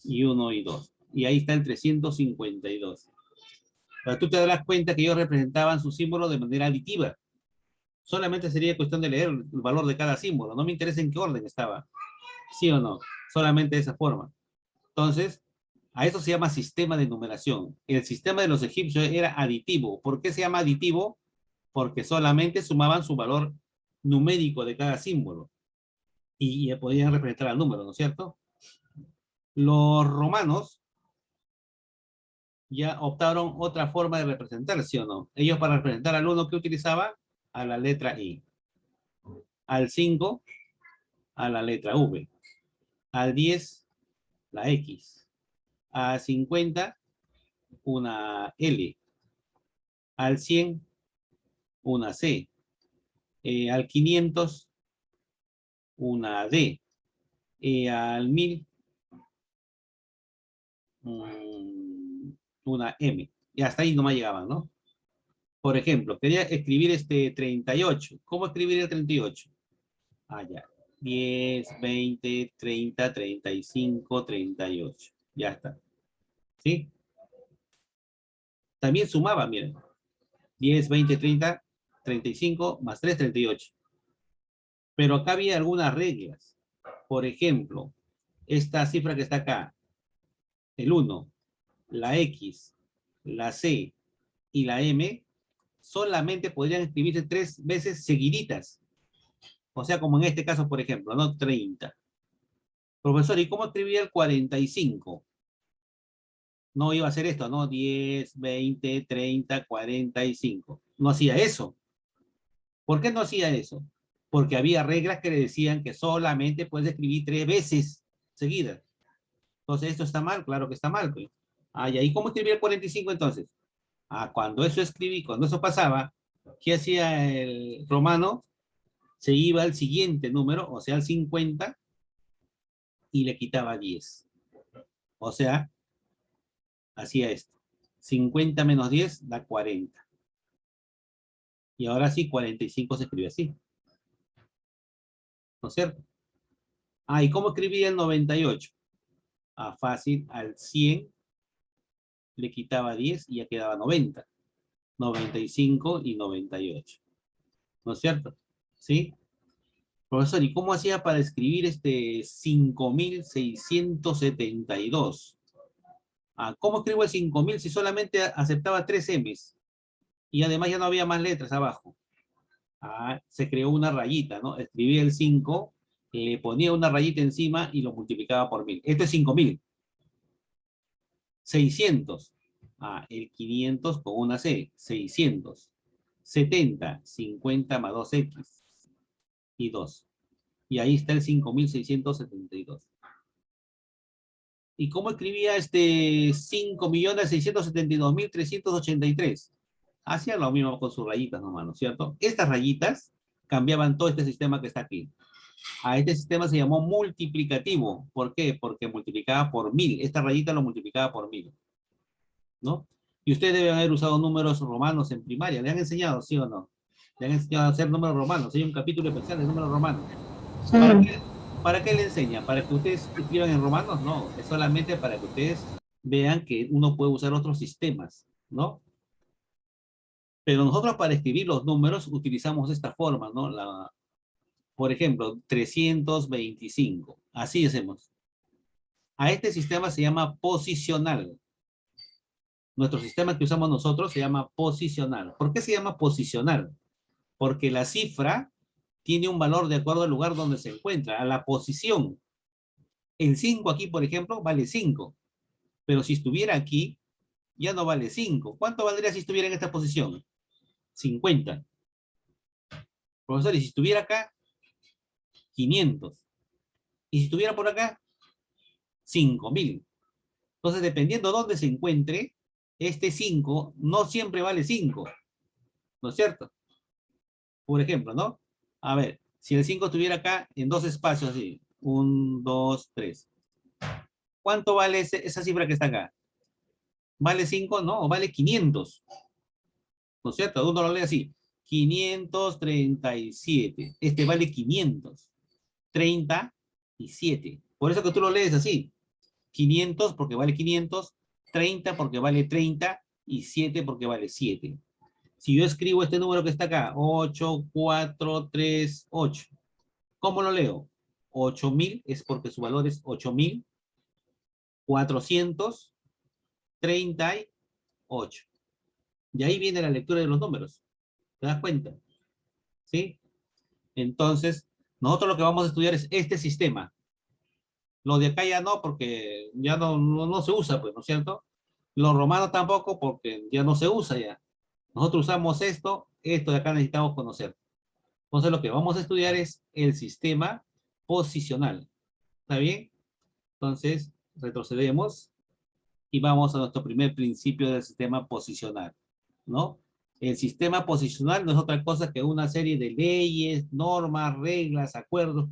y 1 y 2. Y ahí está el 352. Pero tú te darás cuenta que ellos representaban su símbolo de manera aditiva. Solamente sería cuestión de leer el valor de cada símbolo. No me interesa en qué orden estaba. ¿Sí o no? Solamente de esa forma. Entonces, a eso se llama sistema de numeración. El sistema de los egipcios era aditivo. ¿Por qué se llama aditivo? Porque solamente sumaban su valor numérico de cada símbolo. Y podían representar al número, ¿no es cierto? Los romanos ya optaron otra forma de representar, ¿sí o no? Ellos, para representar al 1, ¿qué utilizaban? A la letra I. Al 5, a la letra V. Al 10, la X. A 50, una L. Al 100, una C. Al 500, una D. Al 1000, una M. Y hasta ahí nomás llegaban, ¿no? Por ejemplo, quería escribir 38. ¿Cómo escribir el 38? Ah, ya. 10, 20, 30, 35, 38. Ya está. ¿Sí? También sumaba, miren. 10, 20, 30, 35, más 3, 38. Pero acá había algunas reglas. Por ejemplo, esta cifra que está acá, el 1, la X, la C y la M, solamente podrían escribirse 3 veces seguiditas. O sea, como en este caso, por ejemplo, ¿no? 30. Profesor, ¿y cómo escribía el 45? No iba a hacer esto, ¿no? 10, 20, 30, 45. No hacía eso. ¿Por qué no hacía eso? Porque había reglas que le decían que solamente puedes escribir 3 veces seguidas. Entonces, ¿esto está mal? Claro que está mal, pues. Ah, ¿y ahí cómo escribía el 45 entonces? Ah, cuando eso pasaba, ¿qué hacía el romano? Se iba al siguiente número, o sea, al 50, y le quitaba 10. O sea, hacía esto. 50 menos 10 da 40. Y ahora sí, 45 se escribe así. ¿No es cierto? Ah, ¿y cómo escribía el 98? Ah, fácil, al 100 le quitaba 10 y ya quedaba 90. 95 y 98. ¿No es cierto? ¿Sí? Profesor, ¿y cómo hacía para escribir 5672? Ah, ¿cómo escribo el 5000 si solamente aceptaba 3 M's? Y además ya no había más letras abajo. Ah, se creó una rayita, ¿no? Escribía el 5, le ponía una rayita encima y lo multiplicaba por 1000. Esto es 5000. 600. Ah, el 500 con una C. 600. 70. 50 más 2X. Y 2. Y ahí está el 5672. ¿Y cómo escribía 5.672.383? Hacía lo mismo con sus rayitas nomás, ¿no es cierto? Estas rayitas cambiaban todo este sistema que está aquí. A este sistema se llamó multiplicativo. ¿Por qué? Porque multiplicaba por 1000. Esta rayita lo multiplicaba por 1000. ¿No? Y ustedes deben haber usado números romanos en primaria. ¿Le han enseñado, sí o no? Le han enseñado a hacer números romanos. Hay un capítulo especial de números romanos. ¿Para qué le enseñan? ¿Para que ustedes escriban en romanos? No, es solamente para que ustedes vean que uno puede usar otros sistemas, ¿no? Pero nosotros para escribir los números utilizamos esta forma, ¿no? Por ejemplo, 325. Así hacemos. A este sistema se llama posicional. Nuestro sistema que usamos nosotros se llama posicional. ¿Por qué se llama posicional? Porque la cifra tiene un valor de acuerdo al lugar donde se encuentra, a la posición. El 5 aquí, por ejemplo, vale 5. Pero si estuviera aquí, ya no vale 5. ¿Cuánto valdría si estuviera en esta posición? 50. Profesor, y si estuviera acá, 500. Y si estuviera por acá, 5000. Entonces, dependiendo de dónde se encuentre, este 5 no siempre vale 5. ¿No es cierto? Por ejemplo, ¿no? A ver, si el 5 estuviera acá en dos espacios así, 1, 2, 3. ¿Cuánto vale esa cifra que está acá? ¿Vale 5? No, vale 500. ¿No es cierto? Uno lo lee así. 537. Este vale 537. Por eso que tú lo lees así. 500 porque vale 500, 30 porque vale 30 y 7 porque vale 7. Si yo escribo este número que está acá, 8, 4, 3, 8. ¿Cómo lo leo? 8000 es porque su valor es 8438. Y ahí viene la lectura de los números. ¿Te das cuenta? ¿Sí? Entonces, nosotros lo que vamos a estudiar es este sistema. Lo de acá ya no, porque ya no se usa, pues, ¿no es cierto? Los romanos tampoco, porque ya no se usa ya. Nosotros usamos esto de acá necesitamos conocer. Entonces, lo que vamos a estudiar es el sistema posicional. ¿Está bien? Entonces, retrocedemos. Y vamos a nuestro primer principio del sistema posicional, ¿no? El sistema posicional no es otra cosa que una serie de leyes, normas, reglas, acuerdos,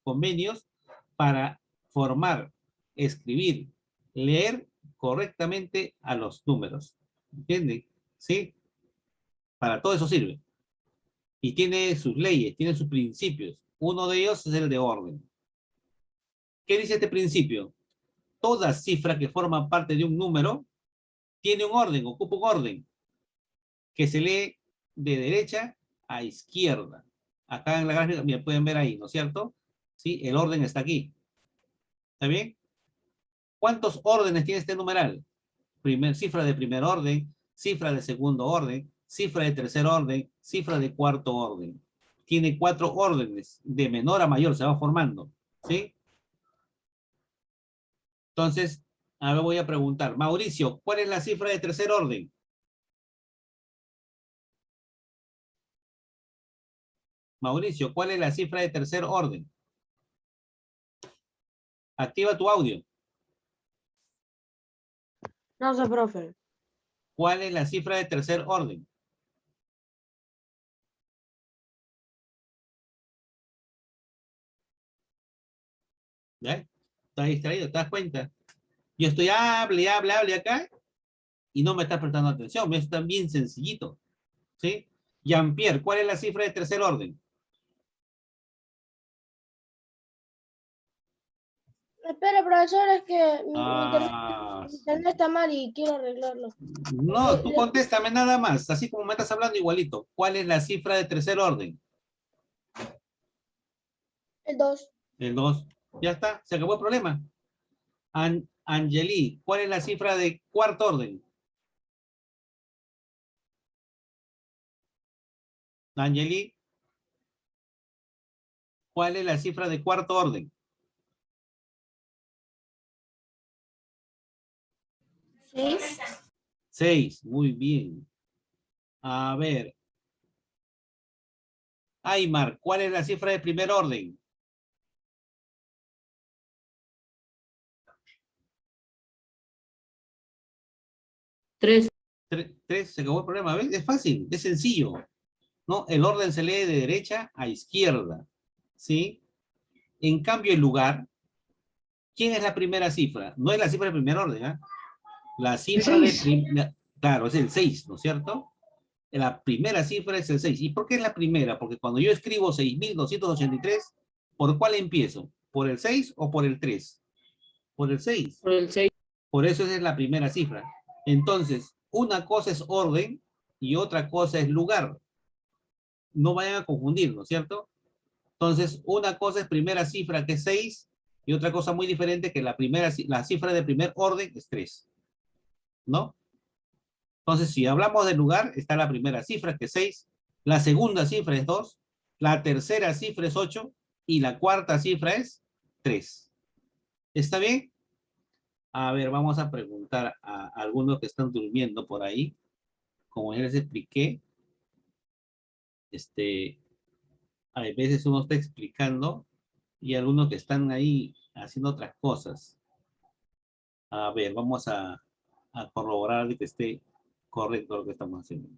convenios para formar, escribir, leer correctamente a los números. ¿Entienden? ¿Sí? Para todo eso sirve. Y tiene sus leyes, tiene sus principios. Uno de ellos es el de orden. ¿Qué dice este principio? Toda cifra que forma parte de un número tiene un orden, ocupa un orden, que se lee de derecha a izquierda. Acá en la gráfica, mira, pueden ver ahí, ¿no es cierto? Sí, el orden está aquí. ¿Está bien? ¿Cuántos órdenes tiene este numeral? Cifra de primer orden, cifra de segundo orden, cifra de tercer orden, cifra de cuarto orden. Tiene 4 órdenes, de menor a mayor se va formando, ¿sí? Entonces, ahora voy a preguntar, Mauricio, ¿cuál es la cifra de tercer orden? Mauricio, ¿cuál es la cifra de tercer orden? Activa tu audio. No sé, profe. ¿Cuál es la cifra de tercer orden? ¿Ya? ¿Estás distraído? ¿Te das cuenta? Yo estoy hable acá y no me estás prestando atención. Eso está bien sencillito. ¿Sí? Jean-Pierre, ¿cuál es la cifra de tercer orden? Espera, profesor, es que mi Ah, internet está mal y quiero arreglarlo. no, tú contéstame nada más, así como me estás hablando igualito. ¿Cuál es la cifra de tercer orden? El 2. El 2. Ya está, se acabó el problema. Angeli, ¿cuál es la cifra de cuarto orden? Angeli, ¿cuál es la cifra de cuarto orden? 6. 6, muy bien. A ver. Aymar, ¿cuál es la cifra de primer orden? 3. 3, se acabó el problema. ¿Ves? Es fácil, es sencillo. ¿No? El orden se lee de derecha a izquierda. ¿Sí? En cambio, el lugar, ¿quién es la primera cifra? No es la cifra de primer orden, ¿ah? La cifra de... Claro, es el 6, ¿no es cierto? La primera cifra es el 6. ¿Y por qué es la primera? Porque cuando yo escribo 6.283, ¿por cuál empiezo? ¿Por el 6 o por el 3? Por el 6. Por el 6. Por eso esa es la primera cifra. Entonces, una cosa es orden y otra cosa es lugar. No vayan a confundir, ¿no es cierto? Entonces, una cosa es primera cifra, que es 6, y otra cosa muy diferente que la cifra de primer orden es 3. ¿No? Entonces, si hablamos de lugar, está la primera cifra, que es 6, la segunda cifra es 2, la tercera cifra es 8, y la cuarta cifra es 3. ¿Está bien? A ver, vamos a preguntar a algunos que están durmiendo por ahí. Como ya les expliqué, a veces uno está explicando y algunos que están ahí haciendo otras cosas. A ver, vamos a corroborar de que esté correcto lo que estamos haciendo.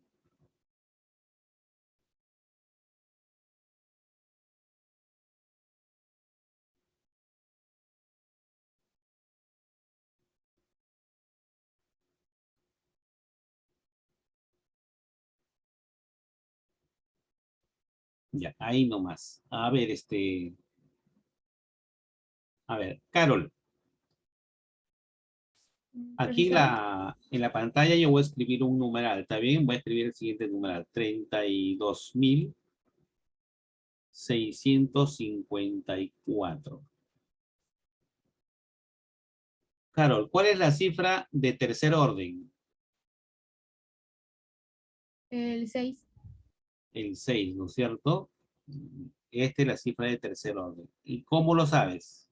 Ya, ahí nomás. A ver, a ver, Carol. Aquí en la pantalla yo voy a escribir un numeral, ¿está bien? Voy a escribir el siguiente numeral, 32.654. Carol, ¿cuál es la cifra de tercer orden? El 6. El 6, ¿no es cierto? Esta es la cifra de tercer orden. ¿Y cómo lo sabes?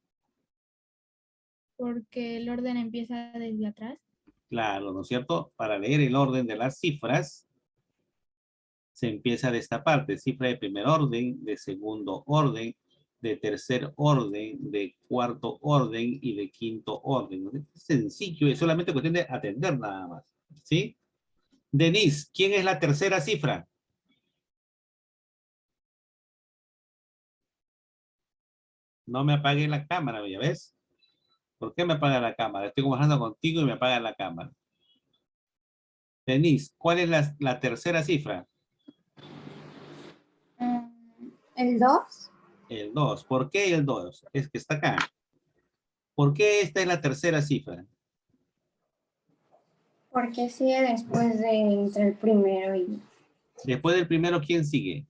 Porque el orden empieza desde atrás. Claro, ¿no es cierto? Para leer el orden de las cifras, se empieza de esta parte. Cifra de primer orden, de segundo orden, de tercer orden, de cuarto orden y de quinto orden. ¿No? Es sencillo, es solamente cuestión de atender nada más. ¿Sí? Denise, ¿quién es la tercera cifra? No me apague la cámara, ¿ya ves? ¿Por qué me apaga la cámara? Estoy conversando contigo y me apaga la cámara. Denise, ¿cuál es la tercera cifra? El 2. El 2. ¿Por qué el 2? Es que está acá. ¿Por qué esta es la tercera cifra? Porque sigue después de entre el primero y Después del primero, ¿quién sigue?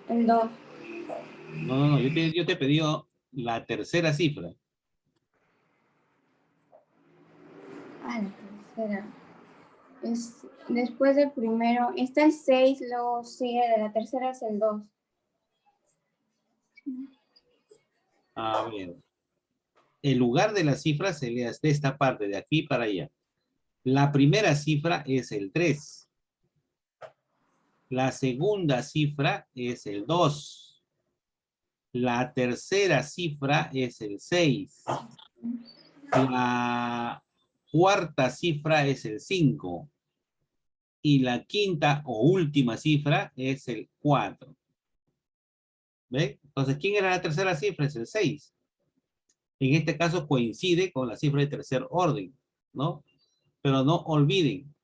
el 2. No. Yo te he pedido la tercera cifra. Ah, la tercera. Es después del primero. Está el 6, luego sigue de la tercera es el 2. A ver. El lugar de la cifra se lee de esta parte, de aquí para allá. La primera cifra es el 3. La segunda cifra es el 2. La tercera cifra es el 6. La cuarta cifra es el 5. Y la quinta o última cifra es el 4. ¿Ve? Entonces, ¿quién era la tercera cifra? Es el 6. En este caso coincide con la cifra de tercer orden, ¿no? Pero no olviden,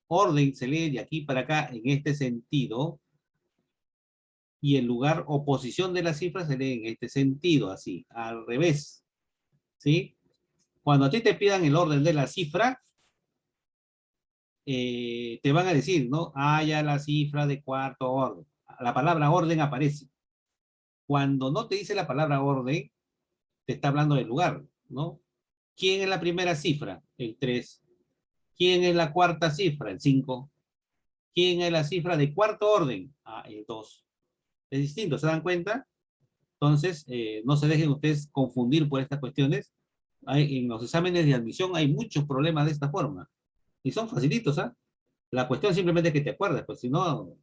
orden se lee de aquí para acá en este sentido y el lugar o posición de la cifra se lee en este sentido, así, al revés, ¿sí? Cuando a ti te pidan el orden de la cifra, te van a decir, ¿no? Ah, ya la cifra de cuarto orden. La palabra orden aparece. Cuando no te dice la palabra orden, te está hablando del lugar, ¿no? ¿Quién es la primera cifra? El 3. ¿Quién es la cuarta cifra? El 5. ¿Quién es la cifra de cuarto orden? Ah, el 2. Es distinto, ¿se dan cuenta? Entonces, no se dejen ustedes confundir por estas cuestiones. En los exámenes de admisión hay muchos problemas de esta forma. Y son facilitos, ¿ah? La cuestión simplemente es que te acuerdes, pues si no,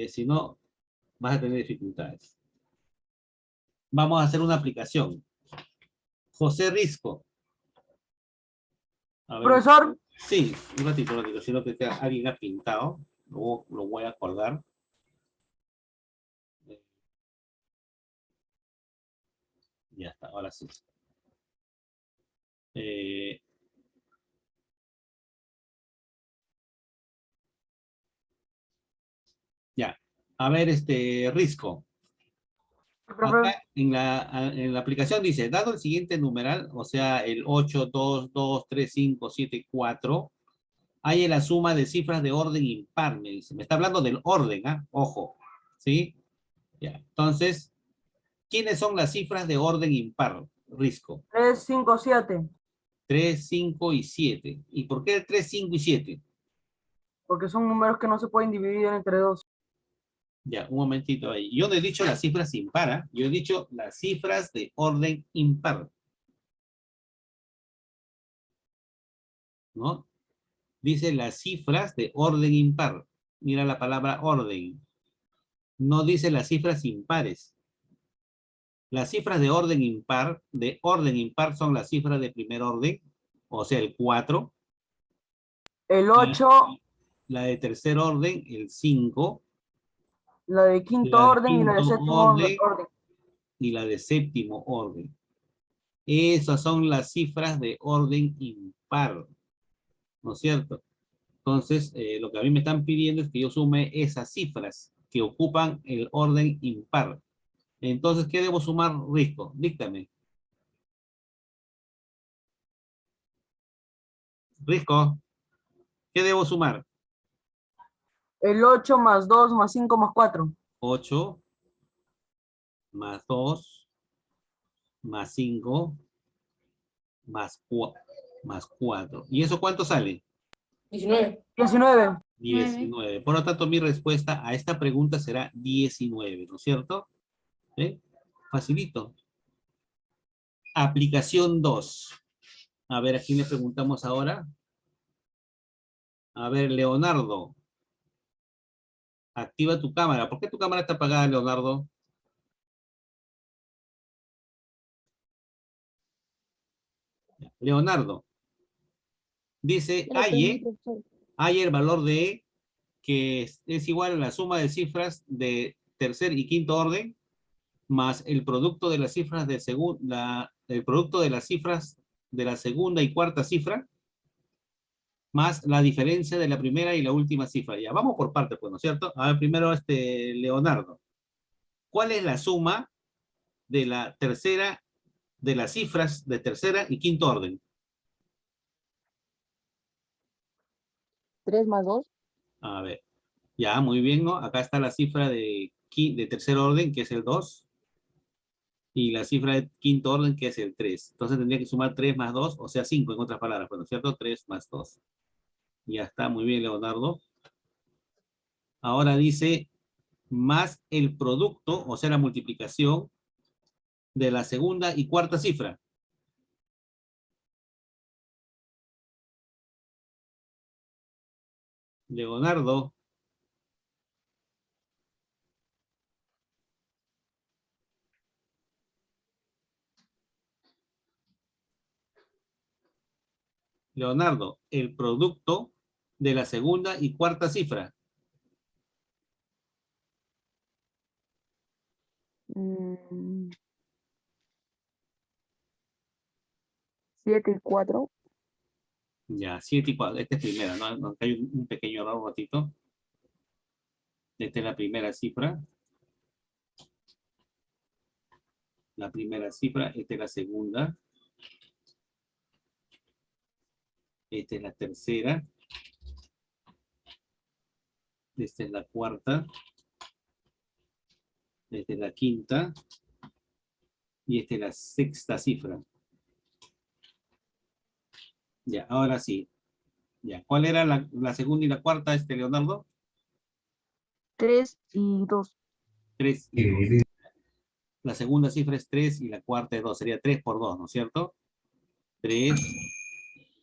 si no, vas a tener dificultades. Vamos a hacer una aplicación. José Risco. A ver, Profesor, sí, un ratito, si no que alguien ha pintado, luego lo voy a acordar. Ya está, ahora sí. Ya, a ver, Risco. Acá en la aplicación dice, dado el siguiente numeral, o sea, el 8, 2, 2, 3, 5, 7, 4, hay la suma de cifras de orden impar, me dice. Me está hablando del orden, ¿ah? Ojo, ¿sí? Ya, entonces, ¿quiénes son las cifras de orden impar, Risco? 3, 5, 7. 3, 5 y 7. ¿Y por qué el 3, 5 y 7? Porque son números que no se pueden dividir entre dos. Ya, un momentito ahí. Yo no he dicho las cifras impar, ¿ah? Yo he dicho las cifras de orden impar. ¿No? Dice las cifras de orden impar. Mira la palabra orden. No dice las cifras impares. Las cifras de orden impar son las cifras de primer orden, o sea, el 4. El 8. La de tercer orden, el 5. La de quinto La de orden y la de quinto séptimo orden. Y la de séptimo orden. Esas son las cifras de orden impar. ¿No es cierto? Entonces, lo que a mí me están pidiendo es que yo sume esas cifras que ocupan el orden impar. Entonces, ¿qué debo sumar, Risco? Díctame. Risco, ¿qué debo sumar? El 8 más 2 más 5 más 4. 8 más 2 más 5 más 4. ¿Y eso cuánto sale? 19. 19. 19. Por lo tanto, mi respuesta a esta pregunta será 19, ¿no es cierto? ¿Eh? Facilito. Aplicación 2. A ver, ¿a quién le preguntamos ahora? A ver, Leonardo. Activa tu cámara. ¿Por qué tu cámara está apagada, Leonardo? Leonardo. Dice hay el valor de E, que es igual a la suma de cifras de tercer y quinto orden, más el producto de las cifras de el producto de las cifras de la segunda y cuarta cifra, más la diferencia de la primera y la última cifra. Ya, vamos por partes, pues, ¿no es cierto? A ver, primero, Leonardo. ¿Cuál es la suma de la tercera, de las cifras de tercera y quinto orden? 3 más 2. A ver, ya, muy bien, ¿no? Acá está la cifra de tercer orden, que es el 2, y la cifra de quinto orden, que es el 3. Entonces tendría que sumar 3 más 2, o sea, 5 en otras palabras, ¿no es cierto? 3 más 2. Ya está, muy bien, Leonardo. Ahora dice, más el producto, o sea, la multiplicación de la segunda y cuarta cifra. Leonardo. Leonardo, el producto de la segunda y cuarta cifra. 7 y 4. Ya, 7 y 4. Esta es primera, ¿no? Acá hay un pequeño error, un ratito. Esta es la primera cifra. La primera cifra, esta es la segunda. Esta es la tercera. Esta es la cuarta. Esta es la quinta. Y esta es la sexta cifra. Ya, ahora sí. Ya, ¿cuál era la segunda y la cuarta, Leonardo? 3 y 2. 3 y 2. La segunda cifra es 3 y la cuarta es 2. Sería 3 por 2, ¿no es cierto? 3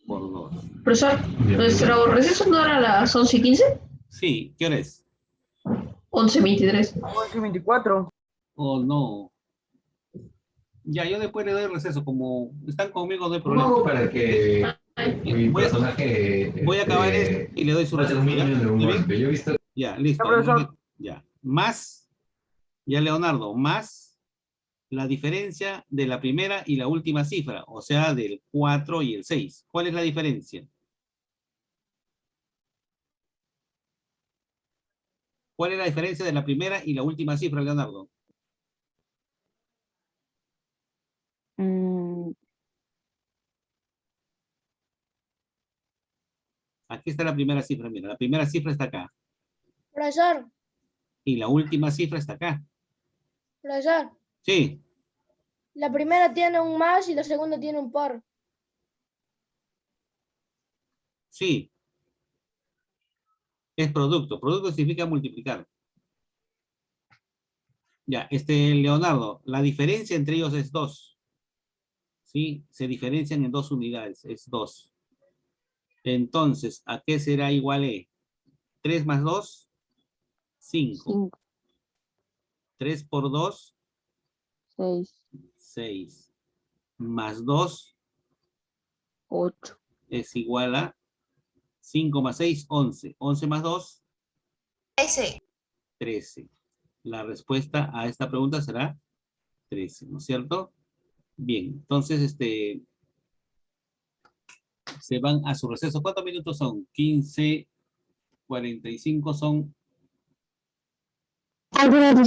por 2. Profesor, ¿nuestro receso no era a las 11:15? Sí, ¿qué hora es? 11:23. 11 y 24. Oh, no. Ya, yo después le doy receso. Como están conmigo, no hay problema. No, para que mi Voy a- personaje Voy a acabar esto y le doy su pase receso. un mínimo de un ¿Ya? golpe. Yo he visto Ya, listo. Ya, profesor. Ya. Más, ya Leonardo, más la diferencia de la primera y la última cifra, o sea, del 4 y el 6. ¿Cuál es la diferencia? ¿Cuál es la diferencia de la primera y la última cifra, Leonardo? Aquí está la primera cifra, mira, la primera cifra está acá. Profesor, Y la última cifra está acá. profesor, Sí, la primera tiene un más y la segunda tiene un por. sí. Es producto. Producto significa multiplicar. Ya, Leonardo, la diferencia entre ellos es 2. ¿Sí? Se diferencian en 2 unidades, es 2. Entonces, ¿a qué será igual E? 3 más 2, 5. 5, 3 por 2, 6, 6. Más 2 8. es igual a 5 más 6, 11. 11 más 2, 13. La respuesta a esta pregunta será 13, ¿no es cierto? Bien, entonces, se van a su receso. ¿Cuántos minutos son? 15, 45 son 30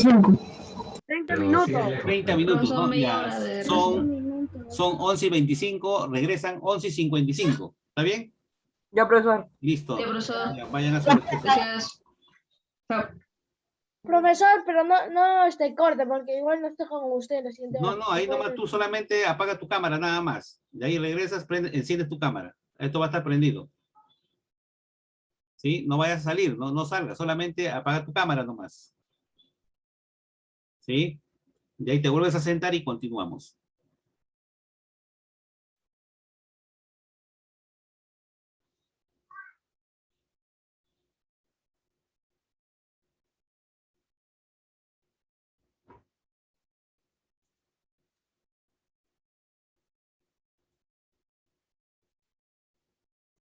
minutos. 30 minutos, Son ¿no? media Ya, hora de son 11 y 25, regresan 11 y 55. ¿Está bien? Ya, profesor. Listo. Sí, profesor. Ya, vayan a su receso. Gracias. Chao. Profesor, pero no corte, porque igual no estoy con usted la siguiente No, hora. no, ahí nomás tú solamente apaga tu cámara, nada más. De ahí regresas, enciendes tu cámara. Esto va a estar prendido. ¿Sí? No vayas a salir, no salgas, solamente apaga tu cámara nomás. ¿Sí? De ahí te vuelves a sentar y continuamos.